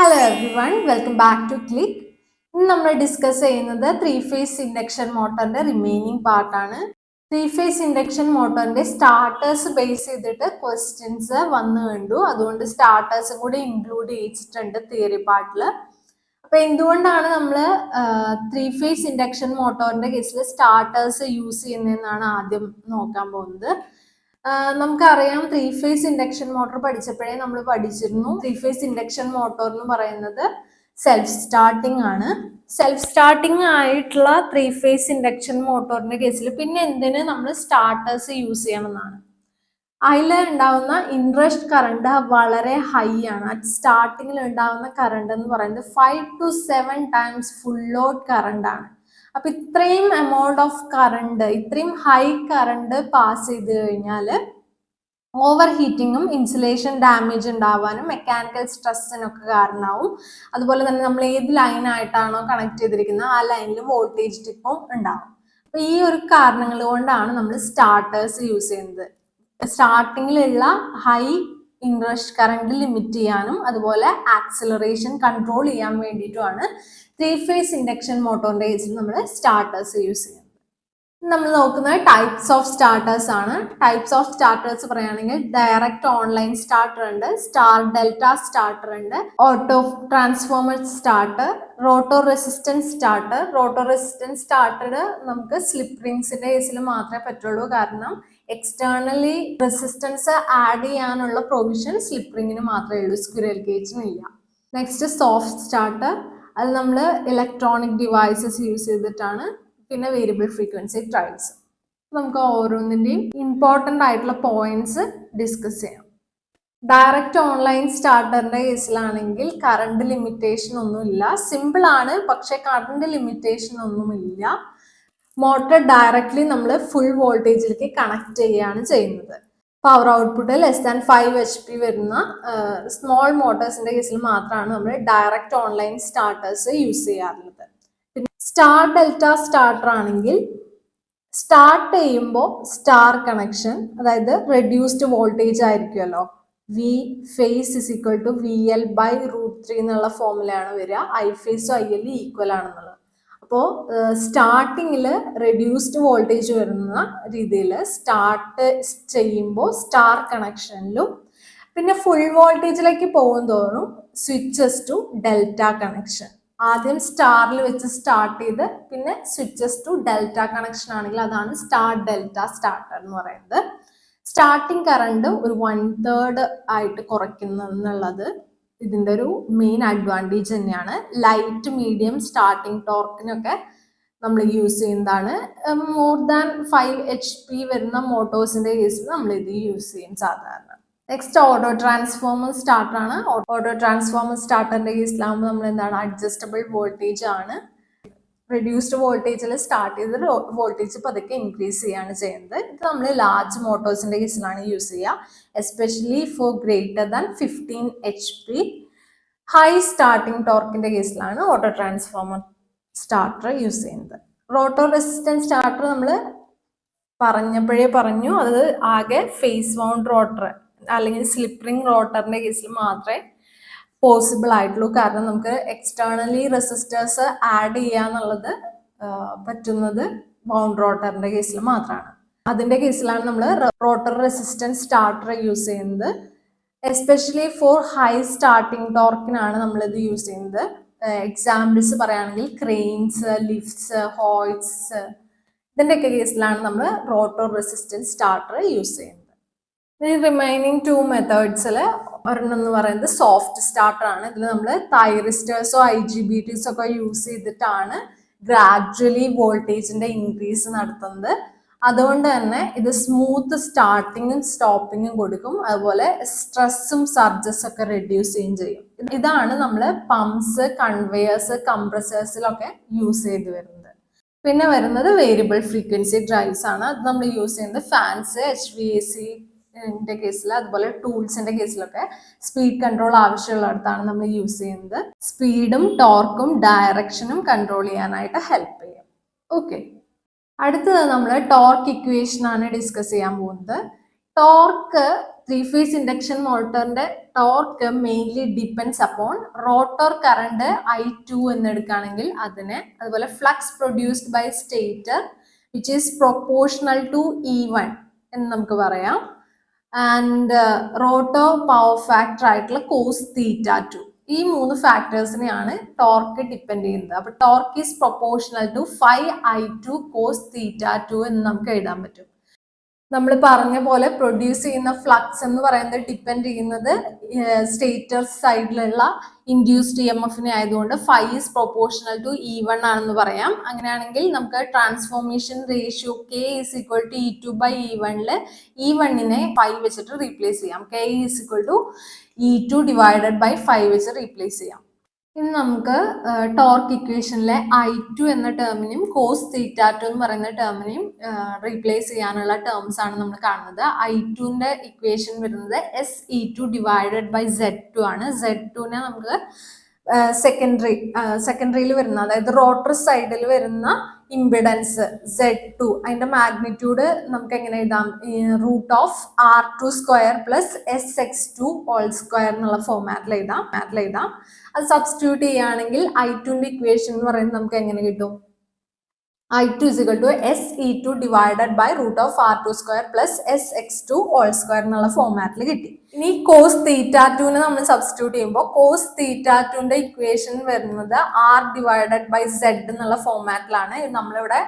Hello everyone, welcome back to Click. ഇന്ന് നമ്മൾ discuss ചെയ്യുന്നത് ത്രീ ഫേസ് ഇൻഡക്ഷൻ മോട്ടറിന്റെ റിമൈനിങ് പാർട്ടാണ്. ത്രീ ഫേസ് ഇൻഡക്ഷൻ മോട്ടറിന്റെ സ്റ്റാർട്ടേഴ്സ് ബേസ് ചെയ്തിട്ട് ക്വസ്റ്റ്യൻസ് വന്നു കണ്ടു. അതുകൊണ്ട് സ്റ്റാർട്ടേഴ്സും കൂടി ഇൻക്ലൂഡ് ചെയ്യിച്ചിട്ടുണ്ട് തിയറി പാർട്ടിൽ. അപ്പൊ എന്തുകൊണ്ടാണ് നമ്മൾ ത്രീ ഫേസ് ഇൻഡക്ഷൻ മോട്ടോറിന്റെ കേസിൽ സ്റ്റാർട്ടേഴ്സ് യൂസ് ചെയ്യുന്നതെന്നാണ് ആദ്യം നോക്കാൻ പോകുന്നത്. നമുക്കറിയാം ത്രീ ഫേസ് ഇൻഡക്ഷൻ മോട്ടോർ പഠിച്ചപ്പോഴേ നമ്മൾ പഠിച്ചിരുന്നു. ത്രീ ഫേസ് ഇൻഡക്ഷൻ മോട്ടോർ എന്ന് പറയുന്നത് സെൽഫ് സ്റ്റാർട്ടിംഗ് ആണ്. സെൽഫ് സ്റ്റാർട്ടിംഗ് ആയിട്ടുള്ള ത്രീ ഫേസ് ഇൻഡക്ഷൻ മോട്ടോറിന്റെ കേസിൽ പിന്നെ എന്തിന് നമ്മൾ സ്റ്റാർട്ടേഴ്സ് യൂസ് ചെയ്യണമെന്നാണ്. അതിൽ ഉണ്ടാവുന്ന ഇൻട്രസ്റ്റ് കറണ്ട് വളരെ ഹൈ ആണ്. അറ്റ് സ്റ്റാർട്ടിങ്ങിൽ ഉണ്ടാവുന്ന കറണ്ട് എന്ന് പറയുന്നത് 5 to 7 times full load current ആണ്. അപ്പൊ ഇത്രയും എമൗണ്ട് ഓഫ് കറണ്ട്, ഇത്രയും ഹൈ കറണ്ട് പാസ് ചെയ്ത് കഴിഞ്ഞാൽ ഓവർ ഹീറ്റിങ്ങും ഇൻസുലേഷൻ ഡാമേജ് ഉണ്ടാവാനും മെക്കാനിക്കൽ സ്ട്രെസ്സിനൊക്കെ കാരണമാവും. അതുപോലെ തന്നെ നമ്മൾ ഏത് ലൈനായിട്ടാണോ കണക്ട് ചെയ്തിരിക്കുന്നത് ആ ലൈനിൽ വോൾട്ടേജ് ഡിപ്പും ഉണ്ടാവും. അപ്പൊ ഈ ഒരു കാരണങ്ങൾ കൊണ്ടാണ് നമ്മൾ സ്റ്റാർട്ടേഴ്സ് യൂസ് ചെയ്യുന്നത്. സ്റ്റാർട്ടിങ്ങിലുള്ള ഹൈ ഇൻട്രസ്റ്റ് കറണ്ട് ലിമിറ്റ് ചെയ്യാനും അതുപോലെ ആക്സിലറേഷൻ കൺട്രോൾ ചെയ്യാൻ വേണ്ടിയിട്ടുമാണ് ത്രീ ഫേസ് ഇൻഡക്ഷൻ മോട്ടോറിന്റെ കേസിൽ നമ്മൾ സ്റ്റാർട്ടേഴ്സ് യൂസ് ചെയ്യുന്നത്. നമ്മൾ നോക്കുന്നത് ടൈപ്സ് ഓഫ് സ്റ്റാർട്ടേഴ്സ് ആണ്. ടൈപ്സ് ഓഫ് സ്റ്റാർട്ടേഴ്സ് പറയുകയാണെങ്കിൽ ഡയറക്റ്റ് ഓൺലൈൻ സ്റ്റാർട്ടർ ഉണ്ട്, സ്റ്റാർ ഡെൽറ്റ സ്റ്റാർട്ടർ ഉണ്ട്, auto transformer starter, rotor resistance starter. Rotor resistance starter നമുക്ക് സ്ലിപ്പ് റിങ്സിന്റെ കേസിൽ മാത്രമേ പറ്റുള്ളൂ. കാരണം എക്സ്റ്റേണലി റെസിസ്റ്റൻസ് ആഡ് ചെയ്യാനുള്ള പ്രൊവിഷൻ സ്ലിപ്പ് റിങ്ങിന് മാത്രമേ ഉള്ളൂ, സ്ക്വിറൽ കേജിന് ഇല്ല. നെക്സ്റ്റ് സോഫ്റ്റ് സ്റ്റാർട്ടർ, അത് നമ്മൾ ഇലക്ട്രോണിക് ഡിവൈസസ് യൂസ് ചെയ്തിട്ടാണ്. പിന്നെ വേരിയബിൾ ഫ്രീക്വൻസി ട്രയൽസ്. നമുക്ക് ഓരോന്നിൻ്റെയും ഇമ്പോർട്ടൻ്റ് ആയിട്ടുള്ള പോയിന്റ്സ് ഡിസ്കസ് ചെയ്യാം. ഡയറക്റ്റ് ഓൺലൈൻ സ്റ്റാർട്ടറിന്റെ കേസിലാണെങ്കിൽ കറണ്ട് ലിമിറ്റേഷൻ ഒന്നുമില്ല, സിമ്പിൾ ആണ്, പക്ഷെ കറണ്ട് ലിമിറ്റേഷൻ ഒന്നുമില്ല. മോട്ടർ ഡയറക്റ്റ്ലി നമ്മൾ ഫുൾ വോൾട്ടേജിലേക്ക് കണക്ട് ചെയ്യുകയാണ് ചെയ്യുന്നത്. Power output less than 5 HP വരുന്ന സ്മോൾ മോട്ടോഴ്സിന്റെ കേസിൽ മാത്രമാണ് നമ്മൾ ഡയറക്റ്റ് ഓൺലൈൻ സ്റ്റാർട്ടേഴ്സ് യൂസ് ചെയ്യാറുള്ളത്. പിന്നെ സ്റ്റാർ ഡെൽറ്റ സ്റ്റാർട്ടർ ആണെങ്കിൽ സ്റ്റാർട്ട് ചെയ്യുമ്പോൾ സ്റ്റാർ കണക്ഷൻ, അതായത് റെഡ്യൂസ്ഡ് വോൾട്ടേജ് ആയിരിക്കുമല്ലോ, V phase is equal to VL/√3 എന്നുള്ള ഫോമുലയാണ് വരിക. ഐ ഫേസും IL ഈക്വൽ ആണെന്നുള്ളത്. അപ്പോൾ സ്റ്റാർട്ടിങ്ങിൽ റെഡ്യൂസ്ഡ് വോൾട്ടേജ് വരുന്ന രീതിയിൽ സ്റ്റാർട്ട് ചെയ്യുമ്പോൾ സ്റ്റാർ കണക്ഷനിലും, പിന്നെ ഫുൾ വോൾട്ടേജിലേക്ക് പോകും തോറും സ്വിച്ചസ് ടു ഡെൽറ്റ കണക്ഷൻ. ആദ്യം സ്റ്റാറിൽ വെച്ച് സ്റ്റാർട്ട് ചെയ്ത് പിന്നെ സ്വിച്ചസ് ടു ഡെൽറ്റ കണക്ഷൻ ആണെങ്കിൽ അതാണ് സ്റ്റാർ ഡെൽറ്റ സ്റ്റാർട്ടർ എന്ന് പറയുന്നത്. സ്റ്റാർട്ടിങ് കറണ്ട് ഒരു 1/3 ആയിട്ട് കുറയ്ക്കുന്നുള്ളത് ഇതിൻ്റെ ഒരു മെയിൻ അഡ്വാൻറ്റേജ് തന്നെയാണ്. ലൈറ്റ് മീഡിയം സ്റ്റാർട്ടിങ് ടോർക്കിനൊക്കെ നമ്മൾ യൂസ് ചെയ്യുന്നതാണ്. മോർ ദാൻ 5 HP വരുന്ന മോട്ടോഴ്സിന്റെ കേസിൽ നമ്മൾ ഇത് യൂസ് ചെയ്യും സാധാരണ. നെക്സ്റ്റ് ഓട്ടോ ട്രാൻസ്ഫോമർ സ്റ്റാർട്ടർ ആണ്. ഓട്ടോ ട്രാൻസ്ഫോമർ സ്റ്റാർട്ടറിന്റെ കേസിലാകുമ്പോൾ നമ്മൾ എന്താണ്, അഡ്ജസ്റ്റബിൾ വോൾട്ടേജ് ആണ്. റെഡ്യൂസ്ഡ് വോൾട്ടേജിൽ സ്റ്റാർട്ട് ചെയ്ത് വോൾട്ടേജ് പതുക്കെ ഇൻക്രീസ് ചെയ്യാണ് ചെയ്യുന്നത്. ഇത് നമ്മൾ ലാർജ് മോട്ടോഴ്സിന്റെ കേസിലാണ് യൂസ് ചെയ്യുക, especially for greater than 15 HP. High starting ടോർക്കിന്റെ കേസിലാണ് ഓട്ടോ ട്രാൻസ്ഫോമർ സ്റ്റാർട്ടർ യൂസ് ചെയ്യുന്നത്. റോട്ടോ റെസിസ്റ്റൻസ് സ്റ്റാർട്ടർ നമ്മൾ പറഞ്ഞപ്പോഴേ പറഞ്ഞു, അത് ആകെ ഫേസ് വൗണ്ട് റോട്ടർ അല്ലെങ്കിൽ സ്ലിപ്പ് റിംഗ് റോട്ടറിന്റെ കേസിൽ മാത്രമേ പോസിബിൾ ആയിട്ടുള്ളൂ. കാരണം നമുക്ക് എക്സ്റ്റേണലി റെസിസ്റ്റേഴ്സ് ആഡ് ചെയ്യാന്നുള്ളത് പറ്റുന്നത് വൗണ്ട് റോട്ടറിന്റെ കേസിൽ മാത്രമാണ്. അതിന്റെ കേസിലാണ് നമ്മൾ റോട്ടർ റെസിസ്റ്റൻസ് സ്റ്റാർട്ടർ യൂസ് ചെയ്യുന്നത്. എസ്പെഷ്യലി ഫോർ ഹൈ സ്റ്റാർട്ടിംഗ് ടോർക്കിനാണ് നമ്മളിത് യൂസ് ചെയ്യുന്നത്. എക്സാമ്പിൾസ് പറയുകയാണെങ്കിൽ ക്രെയിൻസ്, ലിഫ്റ്റ്സ്, ഹോയ്റ്റ്സ്, ഇതിൻ്റെയൊക്കെ കേസിലാണ് നമ്മൾ റോട്ടർ റെസിസ്റ്റൻസ് സ്റ്റാർട്ടർ യൂസ് ചെയ്യുന്നത്. റിമൈനിങ് 2 മെത്തേഡ്സിൽ ഒരെണ്ണം എന്ന് പറയുന്നത് സോഫ്റ്റ് സ്റ്റാർട്ടർ ആണ്. ഇതിൽ നമ്മൾ തൈറിസ്റ്റേഴ്സോ IGBTs ഒക്കെ യൂസ് ചെയ്തിട്ടാണ് ഗ്രാജുവലി വോൾട്ടേജിന്റെ ഇൻക്രീസ് നടത്തുന്നത്. അതുകൊണ്ട് തന്നെ ഇത് സ്മൂത്ത് സ്റ്റാർട്ടിങ്ങും സ്റ്റോപ്പിങ്ങും കൊടുക്കും. അതുപോലെ സ്ട്രെസ്സും സർജസ് ഒക്കെ റെഡ്യൂസ് ചെയ്യും. ഇതാണ് നമ്മൾ പമ്പ്സ്, കൺവെയേഴ്സ്, കംപ്രസേഴ്സിലൊക്കെ യൂസ് ചെയ്ത് വരുന്നത്. പിന്നെ വരുന്നത് വേരിയബിൾ ഫ്രീക്വൻസി ഡ്രൈവ്സ് ആണ്. അത് നമ്മൾ യൂസ് ചെയ്യുന്നത് ഫാൻസ്, HVAC കേസിൽ, അതുപോലെ ടൂൾസിന്റെ കേസിലൊക്കെ സ്പീഡ് കൺട്രോൾ ആവശ്യമുള്ളിടത്താണ് നമ്മൾ യൂസ് ചെയ്യുന്നത്. സ്പീഡും ടോർക്കും ഡയറക്ഷനും കൺട്രോൾ ചെയ്യാനായിട്ട് ഹെൽപ്പ് ചെയ്യും. ഓക്കെ, അടുത്തത് നമ്മൾ ടോർക്ക് ഇക്വേഷൻ ആണ് ഡിസ്കസ് ചെയ്യാൻ പോകുന്നത്. ടോർക്ക് 3-phase ഇൻഡക്ഷൻ മോട്ടറിന്റെ torque mainly depends upon rotor current I2 എന്ന് എടുക്കുകയാണെങ്കിൽ അതിനെ, അതുപോലെ flux produced by stator which is proportional to E1 എന്ന് നമുക്ക് പറയാം, ആൻഡ് റോട്ടർ പവർ ഫാക്ടർ ആയിട്ടുള്ള കോസ് θ2. ഈ 3 ഫാക്ടേഴ്സിനെയാണ് ടോർക്ക് ഡിപ്പെൻഡ് ചെയ്യുന്നത്. അപ്പൊ torque is proportional to 5I2 cos θ2 എന്ന് നമുക്ക് എഴുതാൻ പറ്റും. നമ്മൾ പറഞ്ഞ പോലെ പ്രൊഡ്യൂസ് ചെയ്യുന്ന ഫ്ലക്സ് എന്ന് പറയുന്നത് ഡിപ്പെൻഡ് ചെയ്യുന്നത് സ്റ്റേറ്റർ സൈഡിലുള്ള ഇൻഡ്യൂസ്ഡ് EMFനെ ആയതുകൊണ്ട് 5 ഈസ് പ്രൊപ്പോർഷണൽ ടു E1 ആണെന്ന് പറയാം. അങ്ങനെയാണെങ്കിൽ നമുക്ക് transformation ratio K is equal to E2 by E1 E1നെ 5 വെച്ചിട്ട് റീപ്ലേസ് ചെയ്യാം. K is equal to E2 divided by 5 വെച്ച് റീപ്ലേസ് ചെയ്യാം. ഇനി നമുക്ക് ടോർക്ക് ഇക്വേഷനിലെ I2 എന്ന ടേമിനെയും കോസ് θ2 എന്ന് പറയുന്ന ടേമിനെയും റീപ്ലേസ് ചെയ്യാനുള്ള ടേംസ് ആണ് നമ്മൾ കാണുന്നത്. I2ന്റെ ഇക്വേഷൻ വരുന്നത് SE2 ഡിവൈഡഡ് ബൈ Z2 ആണ്. Z2നെ നമുക്ക് സെക്കൻഡറിയിൽ വരുന്ന, അതായത് റോട്ടർ സൈഡിൽ വരുന്ന ഇമ്പിഡൻസ് Z2, അതിന്റെ മാഗ്നിറ്റ്യൂഡ് നമുക്ക് എങ്ങനെ എഴുതാം? √R2² plus SX2 whole square എന്നുള്ള ഫോമാറ്റിൽ എഴുതാം. അത് സബ്സ്റ്റിറ്റ്യൂട്ട് ചെയ്യുകയാണെങ്കിൽ I2ന്റെ ഇക്വേഷൻ എന്ന് പറയുന്നത് നമുക്ക് എങ്ങനെ കിട്ടും? I2 is equal to SE2 divided by √R2² plus SX2 whole square എന്നുള്ള ഫോമാറ്റിൽ കിട്ടി. ഇനി കോസ് θ2നെ നമ്മൾ സബ്സ്റ്റിറ്റ്യൂട്ട് ചെയ്യുമ്പോൾ കോസ് θ2ന്റെ ഇക്വേഷൻ വരുന്നത് R ഡിവൈഡഡ് ബൈ Z എന്നുള്ള ഫോമാറ്റിലാണ്. നമ്മളിവിടെ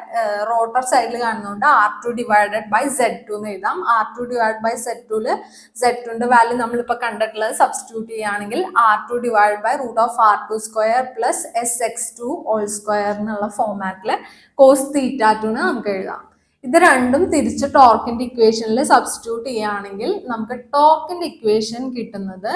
റോട്ടർ സൈഡിൽ കാണുന്നതുകൊണ്ട് R2 ഡിവൈഡഡ് ബൈ Z2 എന്ന് എഴുതാം. R2 ഡിവൈഡ് ബൈ Z2ല് Z2ന്റെ വാല്യൂ നമ്മളിപ്പോൾ കണ്ടിട്ടുള്ളത് സബ്സ്റ്റിറ്റ്യൂട്ട് ചെയ്യുകയാണെങ്കിൽ R2 divide by √R2² plus SX2 whole square എന്നുള്ള ഫോമാറ്റിൽ കോസ് θ2നെ നമുക്ക് എഴുതാം. ഇത് രണ്ടും തിരിച്ച് ടോർക്കിന്റെ ഇക്വേഷനിൽ സബ്സ്റ്റിറ്റ്യൂട്ട് ചെയ്യുകയാണെങ്കിൽ നമുക്ക് ടോർക്കിന്റെ ഇക്വേഷൻ കിട്ടുന്നത്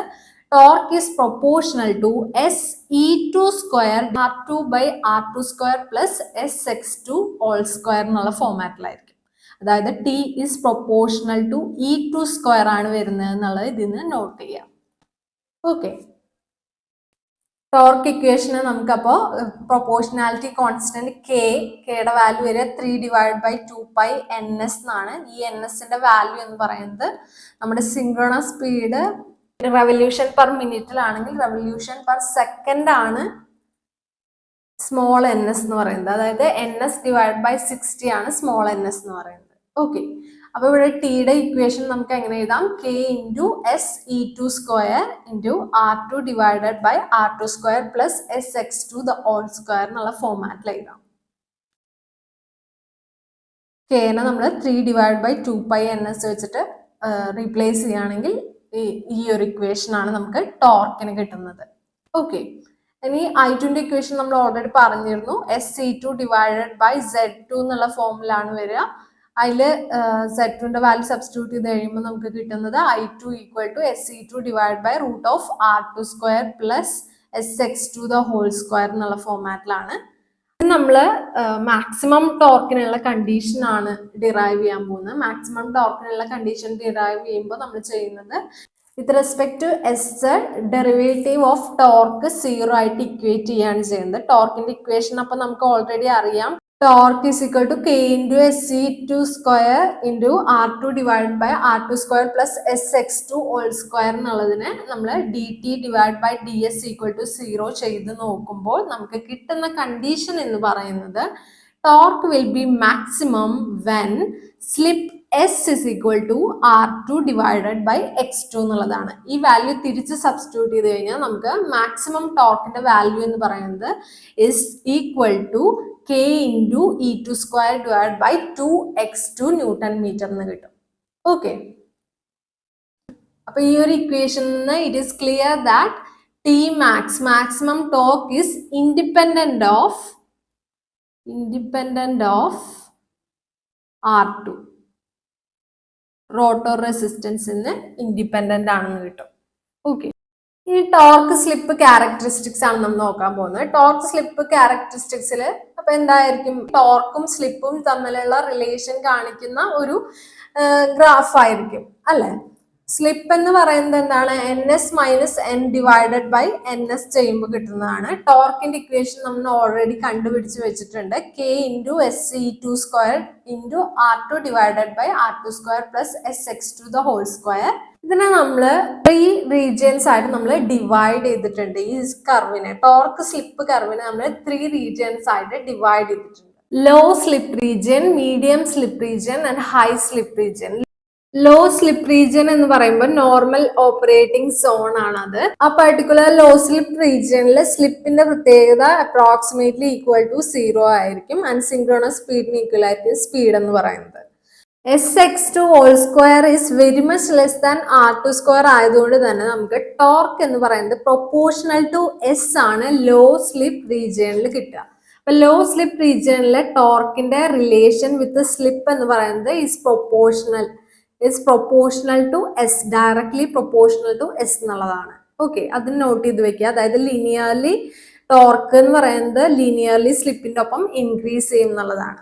torque is proportional to SE2² R2 by R2² plus SX2 whole square എന്നുള്ള ഫോമാറ്റിലായിരിക്കും. അതായത് T is proportional to E2² ആണ് വരുന്നത് എന്നുള്ളത് ഇതിന് നോട്ട് ചെയ്യാം. ഓക്കെ, ടോർക്ക് ഇക്വേഷന് നമുക്കപ്പോൾ പ്രൊപ്പോർഷണാലിറ്റി കോൺസ്റ്റന്റ് കെയുടെ വാല്യൂ വരെ 3 ഡിവൈഡ് ബൈ 2π NS എന്നാണ്. ഈ NSന്റെ വാല്യൂ എന്ന് പറയുന്നത് നമ്മുടെ സിങ്ക്രണസ് സ്പീഡ് റെവല്യൂഷൻ പെർ മിനിറ്റിലാണെങ്കിൽ റെവല്യൂഷൻ പെർ സെക്കൻഡ് ആണ് സ്മോൾ NS എന്ന് പറയുന്നത്. അതായത് NS ഡിവൈഡ് ബൈ 60 ആണ് സ്മോൾ NS എന്ന് പറയുന്നത്. ഓക്കെ, അപ്പൊ ഇവിടെ ടിയുടെ ഇക്വേഷൻ നമുക്ക് എങ്ങനെ എഴുതാം? K into SE2² into R2 divided by R2² plus SX2 the whole square എന്നുള്ള ഫോമാറ്റിൽ എഴുതാം. Kനെ നമ്മൾ 3 ഡിവൈഡ് ബൈ 2π NS വെച്ചിട്ട് റീപ്ലേസ് ചെയ്യുകയാണെങ്കിൽ ഈ ഒരു ഇക്വേഷൻ ആണ് നമുക്ക് ടോർക്കിന് കിട്ടുന്നത്. ഓക്കെ, ഇനി I2ന്റെ ഇക്വേഷൻ നമ്മൾ ഓൾറെഡി പറഞ്ഞിരുന്നു. SE2 ഡിവൈഡഡ് ബൈ Z2 എന്നുള്ള ഫോമിലാണ് വരിക. അതിൽ Z2ന്റെ വാല്യൂ സബ്സ്റ്റിറ്റ്യൂട്ട് ചെയ്ത് കഴിയുമ്പോൾ നമുക്ക് കിട്ടുന്നത് I2 equal to SE2 divide by √R2² plus SX2 the whole square എന്നുള്ള ഫോമാറ്റിലാണ്. നമ്മൾ മാക്സിമം ടോർക്കിനുള്ള കണ്ടീഷൻ ആണ് ഡിറൈവ് ചെയ്യാൻ പോകുന്നത്. മാക്സിമം ടോർക്കിനുള്ള കണ്ടീഷൻ ഡിറൈവ് ചെയ്യുമ്പോൾ നമ്മൾ ചെയ്യുന്നത് with respect to S derivative of torque 0 ആയിട്ട് ഇക്വേറ്റ് ചെയ്യാണ് ചെയ്യുന്നത്. ടോർക്കിന്റെ ഇക്വേഷൻ അപ്പൊ നമുക്ക് ഓൾറെഡി അറിയാം. Torque is equal to K into SE2² into R2 divide by R2² plus SX2 whole square എന്നുള്ളതിനെ നമ്മൾ DT divide by DS equal to 0 ചെയ്ത് നോക്കുമ്പോൾ നമുക്ക് കിട്ടുന്ന കണ്ടീഷൻ എന്ന് പറയുന്നത് torque will be maximum when slip S is equal to R2 divided by X2 എന്നുള്ളതാണ്. ഈ വാല്യൂ തിരിച്ച് സബ്സ്റ്റിറ്റ്യൂട്ട് ചെയ്ത് കഴിഞ്ഞാൽ നമുക്ക് മാക്സിമം ടോർക്കിന്റെ വാല്യൂ എന്ന് പറയുന്നത് is equal to K into E2² divide by 2x2 newton metre എന്ന് കിട്ടും. ഓക്കെ, അപ്പൊ ഈ ഒരു ഇക്വേഷനിൽ നിന്ന് it is clear that T maximum torque is independent of R2. Rotor റെസിസ്റ്റൻസിന് ഇൻഡിപെൻഡന്റ് ആണെന്ന് കിട്ടും. ഓക്കെ, ഈ ടോർക്ക് സ്ലിപ്പ് ക്യാരക്ടറിസ്റ്റിക്സ് ആണ് നമ്മൾ നോക്കാൻ പോകുന്നത്. ടോർക്ക് സ്ലിപ്പ് ക്യാരക്ടറിസ്റ്റിക്സിൽ അപ്പൊ എന്തായിരിക്കും? ടോർക്കും സ്ലിപ്പും തമ്മിലുള്ള റിലേഷൻ കാണിക്കുന്ന ഒരു ഗ്രാഫ് ആയിരിക്കും അല്ലെ. സ്ലിപ്പ് എന്ന് പറയുന്നത് എന്താണ്? NS minus N divided by NS ചെയ്യുമ്പോൾ കിട്ടുന്നതാണ്. ടോർക്കിന്റെ ഇക്വേഷൻ നമ്മൾ ഓൾറെഡി കണ്ടുപിടിച്ച് വെച്ചിട്ടുണ്ട്. K into SE2² into R2 divided by R2² plus SX2 the whole square. ഇതിനെ നമ്മൾ 3 റീജിയൻസ് ആയിട്ട് നമ്മൾ ഡിവൈഡ് ചെയ്തിട്ടുണ്ട്. ഈ കർവിനെ, ടോർക്ക് സ്ലിപ്പ് കർവിനെ നമ്മൾ 3 റീജിയൻസ് ആയിട്ട് ഡിവൈഡ് ചെയ്തിട്ടുണ്ട്. Low slip region, medium slip region and high slip region. Low slip region എന്ന് പറയുമ്പോൾ നോർമൽ ഓപ്പറേറ്റിംഗ് സോൺ ആണ് അത്. ആ പർട്ടിക്കുലർ ലോ സ്ലിപ്പ് റീജിയനിൽ സ്ലിപ്പിന്റെ പ്രത്യേകത അപ്രോക്സിമേറ്റ്ലി ഈക്വൽ ടു 0 ആയിരിക്കും ആൻഡ് സിൻക്രോണസ് സ്പീഡിന് ഈക്വൽ ആയിരിക്കും സ്പീഡ് എന്ന് പറയുന്നത്. Sx2 whole square is very much less than R2 square ആയതുകൊണ്ട് തന്നെ നമുക്ക് ടോർക്ക് എന്ന് പറയുന്നത് പ്രൊപ്പോർഷണൽ ടു S ആണ് ലോ സ്ലിപ്പ് റീജിയനിൽ കിട്ടുക. അപ്പൊ ലോ സ്ലിപ്പ് റീജിയനിലെ ടോർക്കിന്റെ റിലേഷൻ വിത്ത് സ്ലിപ്പ് എന്ന് പറയുന്നത് is proportional to S, directly proportional to S എന്നുള്ളതാണ്. ഓക്കെ, അത് നോട്ട് ചെയ്ത് വെക്കുക. അതായത് ലീനിയർലി ടോർക്ക് എന്ന് പറയുന്നത് ലീനിയർലി സ്ലിപ്പിന്റെ ഒപ്പം ഇൻക്രീസ് ചെയ്യും എന്നുള്ളതാണ്.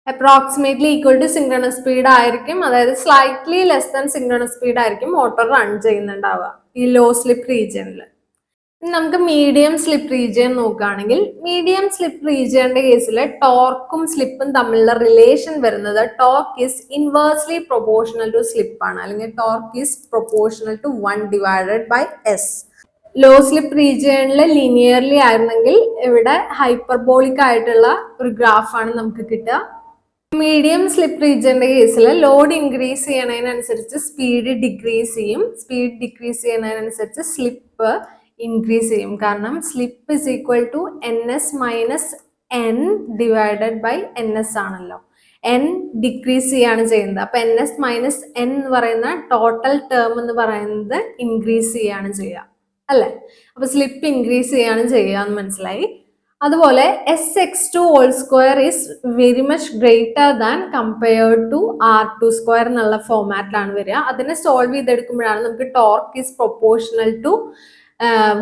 Approximately equal to synchronous speed ആയിരിക്കും, അതായത് slightly less than synchronous speed ആയിരിക്കും മോട്ടോർ റൺ ചെയ്യുന്നുണ്ടാവുക ഈ ലോ സ്ലിപ്പ് റീജിയനിൽ. നമുക്ക് മീഡിയം സ്ലിപ്പ് റീജിയൻ നോക്കുകയാണെങ്കിൽ, മീഡിയം സ്ലിപ്പ് റീജിയന്റെ കേസിൽ ടോർക്കും സ്ലിപ്പും തമ്മിലുള്ള റിലേഷൻ വരുന്നത് torque is inversely proportional to slip ആണ്, അല്ലെങ്കിൽ torque is proportional to 1 divided by S. Low slip റീജിയനിൽ ലീനിയർലി ആയിരുന്നെങ്കിൽ ഇവിടെ ഹൈപ്പർബോളിക് ആയിട്ടുള്ള ഒരു ഗ്രാഫാണ് നമുക്ക് കിട്ടുക. മീഡിയം സ്ലിപ്പ് റീജിയന്റെ കേസിൽ ലോഡ് ഇൻക്രീസ് ചെയ്യണതിനനുസരിച്ച് സ്പീഡ് ഡിക്രീസ് ചെയ്യും, സ്പീഡ് ഡിക്രീസ് ചെയ്യുന്നതിനനുസരിച്ച് സ്ലിപ്പ് ഇൻക്രീസ് ചെയ്യും. കാരണം slip is equal to NS minus N divided by NS ആണല്ലോ. N ഡിക്രീസ് ചെയ്യാണ് ചെയ്യുന്നത്. അപ്പൊ NS മൈനസ് N എന്ന് പറയുന്ന ടോട്ടൽ ടേം എന്ന് പറയുന്നത് ഇൻക്രീസ് ചെയ്യാണ് ചെയ്യുക, അല്ലെ? അപ്പൊ സ്ലിപ്പ് ഇൻക്രീസ് ചെയ്യാണ് ചെയ്യുക എന്ന് മനസ്സിലായി. അതുപോലെ Sx2 whole square is very much greater than compared to R2 square എന്നുള്ള ഫോമാറ്റിലാണ് വരിക. അതിനെ സോൾവ് ചെയ്തെടുക്കുമ്പോഴാണ് നമുക്ക് torque is proportional to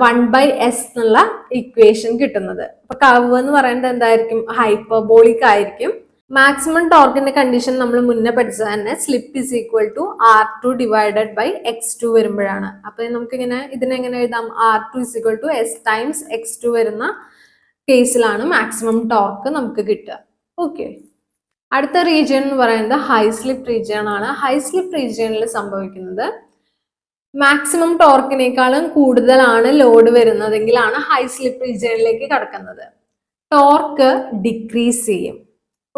1/s എന്നുള്ള ഇക്വേഷൻ കിട്ടുന്നത്. അപ്പൊ കർവ് എന്ന് പറയുന്നത് എന്തായിരിക്കും? ഹൈപ്പർബോളിക് ആയിരിക്കും. മാക്സിമം ടോർക്കിന്റെ കണ്ടീഷൻ നമ്മൾ മുന്നേ പഠിച്ചത് തന്നെ slip is equal to R2 divided by x2 വരുമ്പോഴാണ്. അപ്പൊ നമുക്ക് ഇതിനെങ്ങനെ എഴുതാം? R2 is equal to S times x2 വരുന്ന കേസിലാണ് മാക്സിമം ടോർക്ക് നമുക്ക് കിട്ടുക. ഓക്കെ, അടുത്ത റീജിയൻ എന്ന് പറയുന്നത് ഹൈ സ്ലിപ്പ് റീജിയൻ ആണ്. ഹൈ സ്ലിപ്പ് റീജിയനിൽ സംഭവിക്കുന്നത് മാക്സിമം ടോർക്കിനേക്കാളും കൂടുതലാണ് ലോഡ് വരുന്നതെങ്കിലാണ് ഹൈ സ്ലിപ്പ് റീജിയനിലേക്ക് കടക്കുന്നത്. ടോർക്ക് ഡിക്രീസ് ചെയ്യും.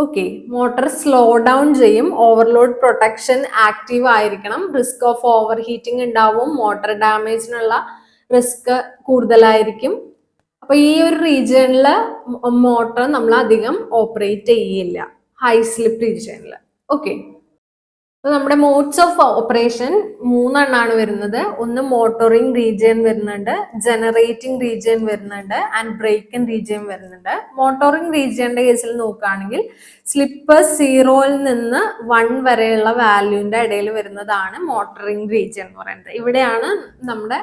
ഓക്കെ, മോട്ടോർ സ്ലോ ഡൗൺ ചെയ്യും. ഓവർലോഡ് പ്രൊട്ടക്ഷൻ ആക്റ്റീവ് ആയിരിക്കണം. റിസ്ക് ഓഫ് ഓവർ ഹീറ്റിംഗ് ഉണ്ടാവും. മോട്ടോർ ഡാമേജിനുള്ള റിസ്ക് കൂടുതലായിരിക്കും. അപ്പൊ ഈ ഒരു റീജിയനിൽ മോട്ടോർ നമ്മൾ അധികം ഓപ്പറേറ്റ് ചെയ്യില്ല ഹൈ സ്ലിപ്പ് റീജിയനിൽ. ഓക്കെ, അപ്പൊ നമ്മുടെ മോഡ്സ് ഓഫ് ഓപ്പറേഷൻ 3 വരുന്നത്. ഒന്ന് മോട്ടോറിംഗ് റീജിയൻ വരുന്നുണ്ട്, ജനറേറ്റിംഗ് റീജിയൻ വരുന്നുണ്ട് ആൻഡ് ബ്രേക്കിംഗ് റീജിയൻ വരുന്നുണ്ട്. മോട്ടോറിംഗ് റീജിയന്റെ കേസിൽ നോക്കുകയാണെങ്കിൽ സ്ലിപ്പ് 0 നിന്ന് 1 വരെയുള്ള വാല്യൂവിന്റെ ഇടയിൽ വരുന്നതാണ് മോട്ടോറിംഗ് റീജിയൻ എന്ന് പറയുന്നത്. ഇവിടെയാണ് നമ്മുടെ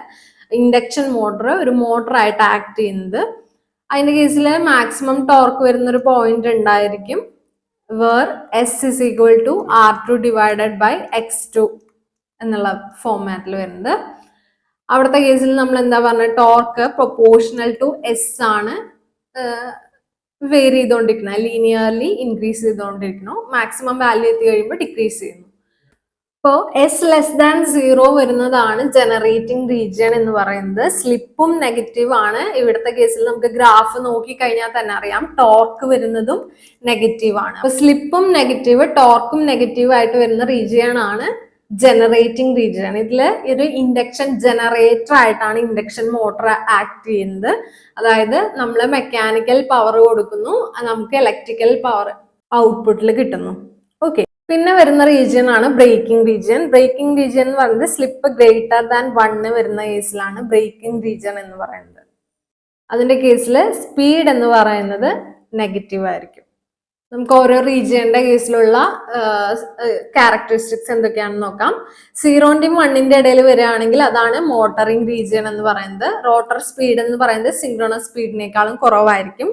ഇൻഡക്ഷൻ മോട്ടോർ ഒരു മോട്ടറായിട്ട് ആക്ട് ചെയ്യുന്നത്. അതിന്റെ കേസിൽ മാക്സിമം ടോർക്ക് വരുന്ന ഒരു പോയിന്റ് ഉണ്ടായിരിക്കും, where S is equal to R2 divided by x2 എന്നുള്ള ഫോമാറ്റിൽ വരുന്നത്. അവിടുത്തെ കേസിൽ നമ്മൾ എന്താ പറഞ്ഞ, ടോർക്ക് പ്രൊപ്പോർഷണൽ ടു S ആണ് വേരി ചെയ്തുകൊണ്ടിരിക്കുന്നത്, ലീനിയർലി ഇൻക്രീസ് ചെയ്തുകൊണ്ടിരിക്കുന്നു. മാക്സിമം വാല്യൂ എത്തി കഴിയുമ്പോൾ ഡിക്രീസ് ചെയ്യുന്നു. അപ്പോൾ S ലെസ് ദാൻ 0 വരുന്നതാണ് ജനറേറ്റിംഗ് റീജിയൻ എന്ന് പറയുന്നത്. സ്ലിപ്പും നെഗറ്റീവ് ആണ്. ഇവിടുത്തെ കേസിൽ നമുക്ക് ഗ്രാഫ് നോക്കി കഴിഞ്ഞാൽ തന്നെ അറിയാം ടോർക്ക് വരുന്നതും നെഗറ്റീവ് ആണ്. അപ്പൊ സ്ലിപ്പും നെഗറ്റീവ്, ടോർക്കും നെഗറ്റീവ് ആയിട്ട് വരുന്ന റീജിയൻ ആണ് ജനറേറ്റിംഗ് റീജിയൻ. ഇതില് ഒരു ഇൻഡക്ഷൻ ജനറേറ്റർ ആയിട്ടാണ് ഇൻഡക്ഷൻ മോട്ടോർ ആക്ട് ചെയ്യുന്നത്. അതായത് നമ്മൾ മെക്കാനിക്കൽ പവർ കൊടുക്കുന്നു, നമുക്ക് ഇലക്ട്രിക്കൽ പവർ ഔട്ട്പുട്ടിൽ കിട്ടുന്നു. ഓക്കെ, പിന്നെ വരുന്ന റീജിയൻ ആണ് ബ്രേക്കിംഗ് റീജിയൻ. ബ്രേക്കിംഗ് റീജിയൻ എന്ന് പറയുന്നത് സ്ലിപ്പ് ഗ്രേറ്റർ ദാൻ 1 വരുന്ന കേസിലാണ് ബ്രേക്കിംഗ് റീജിയൻ എന്ന് പറയുന്നത്. അതിന്റെ കേസിൽ സ്പീഡ് എന്ന് പറയുന്നത് നെഗറ്റീവ് ആയിരിക്കും. നമുക്ക് ഓരോ റീജിയന്റെ കേസിലുള്ള ക്യാരക്ടറിസ്റ്റിക്സ് എന്തൊക്കെയാണെന്ന് നോക്കാം. 0ന്റെയും 1ന്റെ ഇടയിൽ വരികയാണെങ്കിൽ അതാണ് മോട്ടറിംഗ് റീജിയൻ എന്ന് പറയുന്നത്. റോട്ടർ സ്പീഡ് എന്ന് പറയുന്നത് സിൻക്രണസ് സ്പീഡിനേക്കാളും കുറവായിരിക്കും.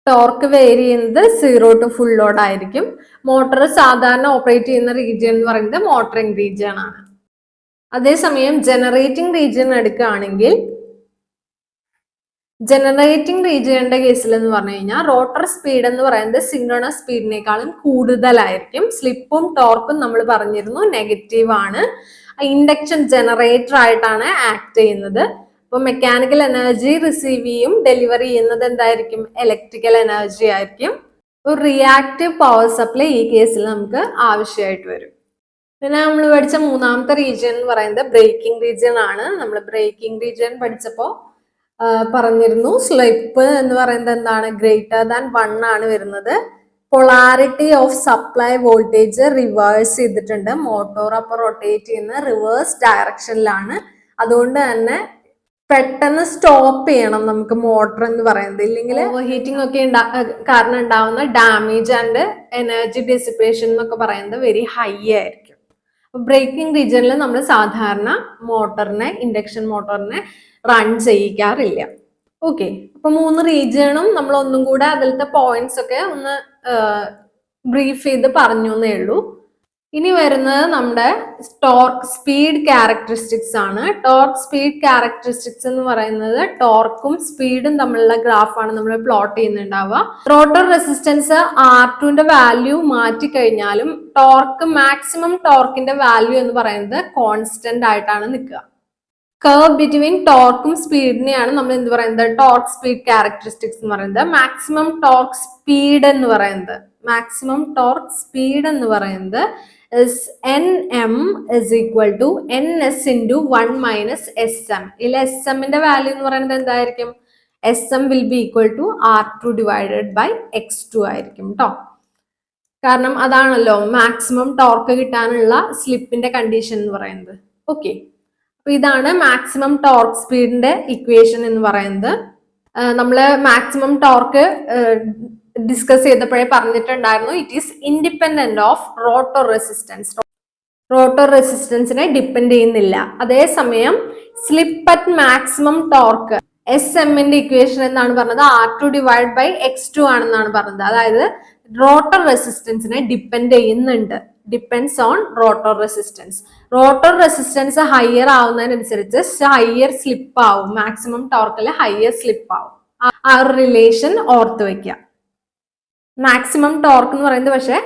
ടോർക്ക് വേരി ചെയ്യുന്നത് 0 ടു ഫുൾ ലോഡ് ആയിരിക്കും. മോട്ടോർ സാധാരണ ഓപ്പറേറ്റ് ചെയ്യുന്ന റീജിയൻ എന്ന് പറയുന്നത് മോട്ടറിംഗ് റീജിയൻ ആണ്. അതേസമയം ജനറേറ്റിംഗ് റീജിയൻ എടുക്കുകയാണെങ്കിൽ ജനറേറ്റിംഗ് റീജിയന്റെ കേസിൽ എന്ന് പറഞ്ഞു കഴിഞ്ഞാൽ റോട്ടർ സ്പീഡ് എന്ന് പറയുന്നത് സിൻക്രണസ് സ്പീഡിനേക്കാളും കൂടുതലായിരിക്കും. സ്ലിപ്പും ടോർക്കും നമ്മൾ പറഞ്ഞിരുന്നു നെഗറ്റീവ് ആണ്. ഇൻഡക്ഷൻ ജനറേറ്റർ ആയിട്ടാണ് ആക്ട് ചെയ്യുന്നത്. അപ്പൊ മെക്കാനിക്കൽ എനർജി റിസീവ് ചെയ്യും, ഡെലിവറി ചെയ്യുന്നത് എന്തായിരിക്കും? ഇലക്ട്രിക്കൽ എനർജി ആയിരിക്കും. ഒരു റിയാക്റ്റീവ് പവർ സപ്ലൈ ഈ കേസിൽ നമുക്ക് ആവശ്യമായിട്ട് വരും. പിന്നെ നമ്മൾ പഠിച്ച മൂന്നാമത്തെ റീജിയൻ എന്ന് പറയുന്നത് ബ്രേക്കിംഗ് റീജിയൻ ആണ്. നമ്മൾ ബ്രേക്കിംഗ് റീജിയൻ പഠിച്ചപ്പോൾ പറഞ്ഞിരുന്നു സ്ലിപ്പ് എന്ന് പറയുന്നത് എന്താണ്? ഗ്രേറ്റർ ദാൻ 1 ആണ് വരുന്നത്. Polarity of supply voltage reverse ചെയ്തിട്ടുണ്ട്. മോട്ടോർ അപ്പോൾ റൊട്ടേറ്റ് ചെയ്യുന്ന റിവേഴ്സ് ഡയറക്ഷനിലാണ്. അതുകൊണ്ട് തന്നെ പെട്ടെന്ന് സ്റ്റോപ്പ് ചെയ്യണം നമുക്ക് മോട്ടർ എന്ന് പറയുന്നത്. ഇല്ലെങ്കിൽ ഓവർ ഹീറ്റിംഗ് ഒക്കെ കാരണം ഉണ്ടാവുന്ന ഡാമേജ് ആൻഡ് എനർജി ഡിസിപ്പേഷൻ എന്നൊക്കെ പറയുന്നത് വെരി ഹൈ ആയിരിക്കും. ബ്രേക്കിംഗ് റീജിയനിൽ നമ്മൾ സാധാരണ മോട്ടറിനെ, ഇൻഡക്ഷൻ മോട്ടറിനെ റൺ ചെയ്യിക്കാറില്ല. ഓക്കെ, അപ്പൊ 3 റീജിയണും നമ്മൾ ഒന്നും കൂടെ അതിലത്തെ പോയിന്റ്സ് ഒക്കെ ഒന്ന് ബ്രീഫ് ചെയ്ത് പറഞ്ഞു എന്നേ ഉള്ളൂ. ഇനി വരുന്നത് നമ്മുടെ ടോർക്ക് സ്പീഡ് ക്യാരക്ടറിസ്റ്റിക്സ് ആണ്. ടോർക്ക് സ്പീഡ് ക്യാരക്ടറിസ്റ്റിക്സ് എന്ന് പറയുന്നത് ടോർക്കും സ്പീഡും തമ്മിലുള്ള ഗ്രാഫാണ് നമ്മൾ പ്ലോട്ട് ചെയ്യുന്നുണ്ടാവുക. റോട്ടർ റെസിസ്റ്റൻസ് R2ന്റെ വാല്യൂ മാറ്റി കഴിഞ്ഞാലും ടോർക്ക്, മാക്സിമം ടോർക്കിന്റെ വാല്യൂ എന്ന് പറയുന്നത് കോൺസ്റ്റന്റ് ആയിട്ടാണ് നിൽക്കുക. കർവ് ബിറ്റ്വീൻ ടോർക്കും സ്പീഡിനെയാണ് നമ്മൾ എന്ത് പറയുന്നത്? ടോർക്ക് സ്പീഡ് ക്യാരക്ടറിസ്റ്റിക്സ് എന്ന് പറയുന്നത്. മാക്സിമം ടോർക്ക് സ്പീഡ് എന്ന് പറയുന്നത് Nm is equal to ns into 1 minus sm. ഇതിൽ smന്റെ വാല്യൂ എന്ന് പറയുന്നത് എന്തായിരിക്കും? sm will be equal to R2 divided by x2 ആയിരിക്കും കേട്ടോ. കാരണം അതാണല്ലോ മാക്സിമം ടോർക്ക് കിട്ടാനുള്ള സ്ലിപ്പിന്റെ കണ്ടീഷൻ എന്ന് പറയുന്നത്. ഓക്കെ, അപ്പൊ ഇതാണ് മാക്സിമം ടോർക്ക് സ്പീഡിന്റെ ഇക്വേഷൻ എന്ന് പറയുന്നത്. നമ്മള് മാക്സിമം ടോർക്ക് ഡിസ്കസ് ചെയ്തപ്പോഴേ പറഞ്ഞിട്ടുണ്ടായിരുന്നു, it is independent of rotor resistance. Rotor റെസിസ്റ്റൻസിനെ ഡിപ്പെൻഡ് ചെയ്യുന്നില്ല. അതേസമയം സ്ലിപ്പ് അറ്റ് മാക്സിമം ടോർക്ക് SMന്റെ ഇക്വേഷൻ എന്നാണ് പറഞ്ഞത്? R2 ഡിവൈഡ് ബൈ x2 ആണെന്നാണ് പറഞ്ഞത്. അതായത് റോട്ടർ റെസിസ്റ്റൻസിനെ ഡിപ്പെൻഡ് ചെയ്യുന്നുണ്ട്. Depends on rotor resistance. Rotor resistance higher ആവുന്നതിനനുസരിച്ച് ഹയർ സ്ലിപ്പ് ആവും. മാക്സിമം ടോർക്കിൽ ഹയർ സ്ലിപ്പ് ആവും. ആ ഒരു റിലേഷൻ ഓർത്ത് വെക്കുക. മാക്സിമം ടോർക്ക് എന്ന് പറയുന്നത് പക്ഷെ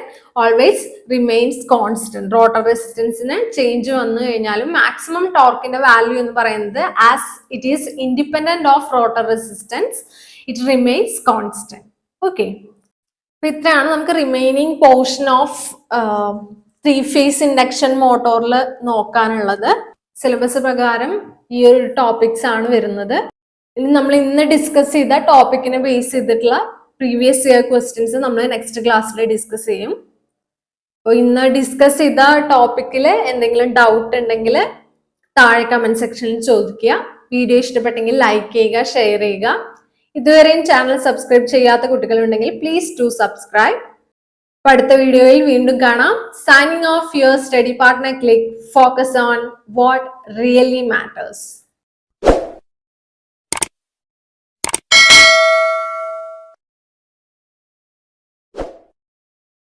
ഓൾവേസ് റിമെയിൻസ് കോൺസ്റ്റന്റ്. റോട്ടർ റെസിസ്റ്റൻസിന് ചേഞ്ച് വന്നു കഴിഞ്ഞാലും മാക്സിമം ടോർക്കിന്റെ വാല്യൂ എന്ന് പറയുന്നത് as it is independent of rotor resistance, it remains constant. Okay, അപ്പൊ ഇത്രയാണ് നമുക്ക് remaining portion of 3 phase induction മോട്ടോറിൽ നോക്കാനുള്ളത്. സിലബസ് പ്രകാരം ഈ ഒരു ടോപ്പിക്സ് ആണ് വരുന്നത്. ഇനി നമ്മൾ ഇന്ന് ഡിസ്കസ് ചെയ്ത ടോപ്പിക്കിനെ ബേസ് ചെയ്തിട്ടുള്ള പ്രീവിയസ് ഇയർ ക്വസ്റ്റ്യൻസ് നമ്മൾ നെക്സ്റ്റ് ക്ലാസ്സിൽ ഡിസ്കസ് ചെയ്യും. അപ്പോൾ ഇന്ന് ഡിസ്കസ് ചെയ്ത ടോപ്പിക്കിൽ എന്തെങ്കിലും ഡൗട്ട് ഉണ്ടെങ്കിൽ താഴെ കമന്റ് സെക്ഷനിൽ ചോദിക്കുക. വീഡിയോ ഇഷ്ടപ്പെട്ടെങ്കിൽ ലൈക്ക് ചെയ്യുക, ഷെയർ ചെയ്യുക. ഇതുവരെയും ചാനൽ സബ്സ്ക്രൈബ് ചെയ്യാത്ത കുട്ടികളുണ്ടെങ്കിൽ പ്ലീസ് ടു സബ്സ്ക്രൈബ്. അടുത്ത വീഡിയോയിൽ വീണ്ടും കാണാം. Signing off your study partner click. Focus on what really matters.